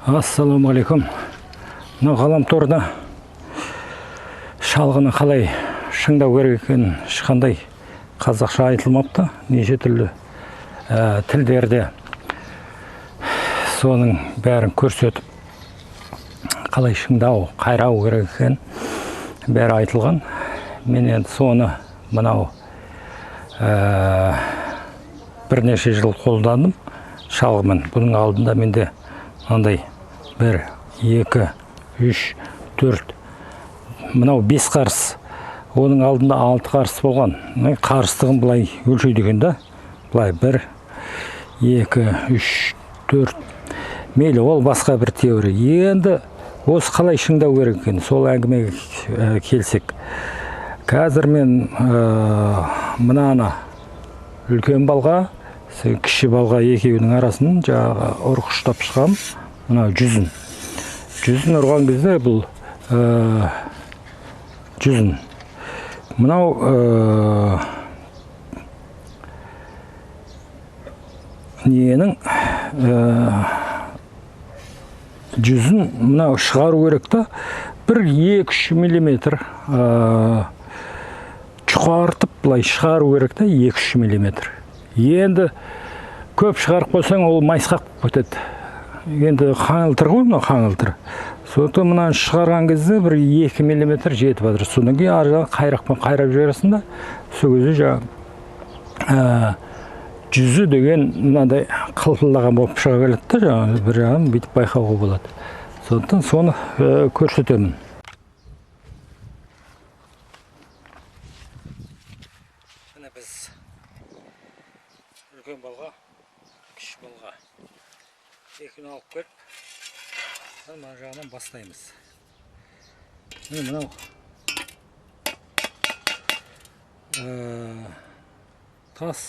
Ассалаумағалейкум. Мына ғаламторда шалғыны қалай шыңдау керек екенін ешқандай қазақша айтылмапты. Неше түрлі тілдерде соның бәрін көрсетіп, қалай шыңдау, қайрау керек екенін бәрі айтылған. Мен енді соны мынау бірнеше жыл қолдандым шалғымен. Бұның алдында менде мынандай 1, 2, 3, 4, мынау 5 қарыс, оның алдында 6 қарыс болған. Қарыстығын былай өлшейді екен да. Былай 1, 2, 3, 4. Мейлі, ол басқа бір теория. Енді осы қалай шыңдау керек екен, сол әңгімеге келсек. Қазір мен мынаны үлкен балға, кіші балға екеуінің арасын жаңағы ұрғыштап шығам. Мынау 100-ін. 100-ін ұрған кезде бұл 100-ін. Мынау ненің 100-ін мынау шығару керек та, 1-2-3 миллиметр чұқартып былай шығару керек та, 2-3 миллиметр. Енді көп шығарып қойсаң, ол майысқақ өтеді. Енді қаңылтыр ғой, мынау қаңылтыр. Сондықтан мынаны шығарған кезде 1-2 миллиметр жетіп жатыр. Содан кейін ар жағын қайрақпен қайрап жібересің да, сол кезде жаңағы 100-і деген мынандай қылпылдаған болып шыға келеді да, жаңағы бір жағын бүйтіп байқауға болады. Сондықтан соны көрсетемін. Міне біз үлкен балға, кіші балға екеуін алып келіп, мына жағынан бастаймыз. Мынау тас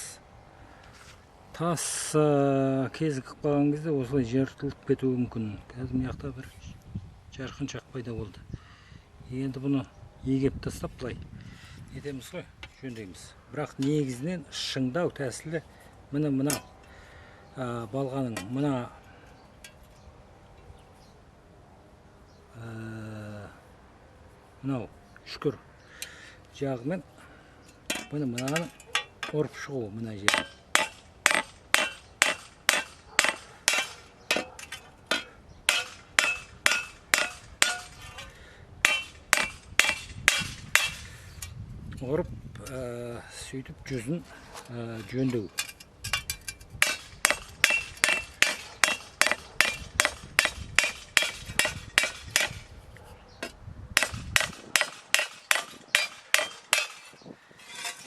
кезігіп қалған кезде осылай жыртылып кетуі мүмкін. Қазір мына жақта бір жарқыншақ пайда болды. Енді бұны егеп тастап былай етеміз ғой, жөндейміз. Бірақ негізінен шыңдау тәсілі мына балғаның мынау үшкір жағымен мынаны ұрып шығу мына жерден. Ұрып, сөйтіп 100-ін жөндеу.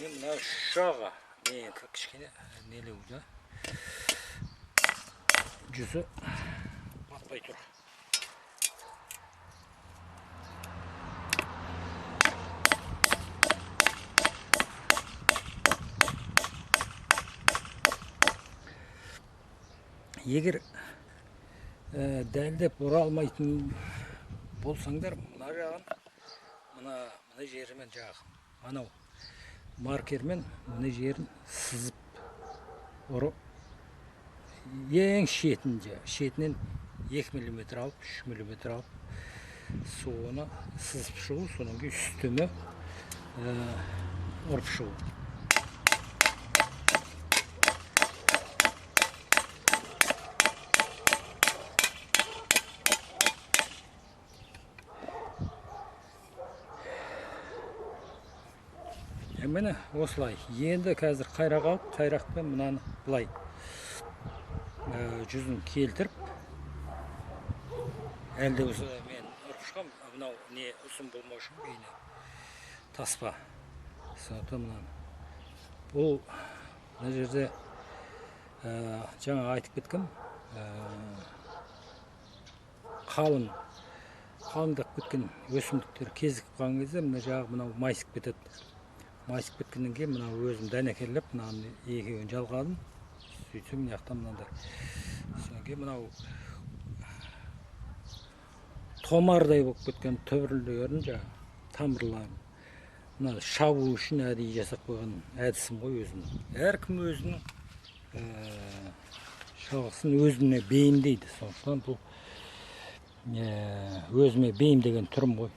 Мына жағы мен кішкене нелеу да, 100-і батпай тұр. Егер дәлдеп ұра алмайтын болсаңдар, мына жағын, мына жерімен жағы, анау маркермен мына жерін сызып ұрып, ең шетінен 2 миллиметр алып, 3 миллиметр алып, соны сызып шығу, соның кейін үстіме ұрып шығу. Мені осылай. Енді қазір қайрақ алып, қайрақпен мынаны былай 100-ін келтіріп, әлде осы мен ұрып шығам, мынау не ұзын болмау үшін бейне таспа. Сондықтан мынаны. Бұл мына жерде жаңа айтып кеткім, қалыңдап кеткен өсімдіктер кезігіп қалған кезде мына жағы мынау майысып кетеді. Майысып кеткеннен кейін мынау өзім дәнекерлеп, мынаны екеуін жалғадым. Сөйтсем, мына жақтан мынандай. Содан кейін мынау томардай болып кеткен түбірлерін, тамырларын. Мына шабу үшін әдейі жасап қойған әдісім ғой өзімнің. Әркім өзінің шалғысын өзіне бейімдейді. Сондықтан бұл өзіме бейімдеген түрім ғой.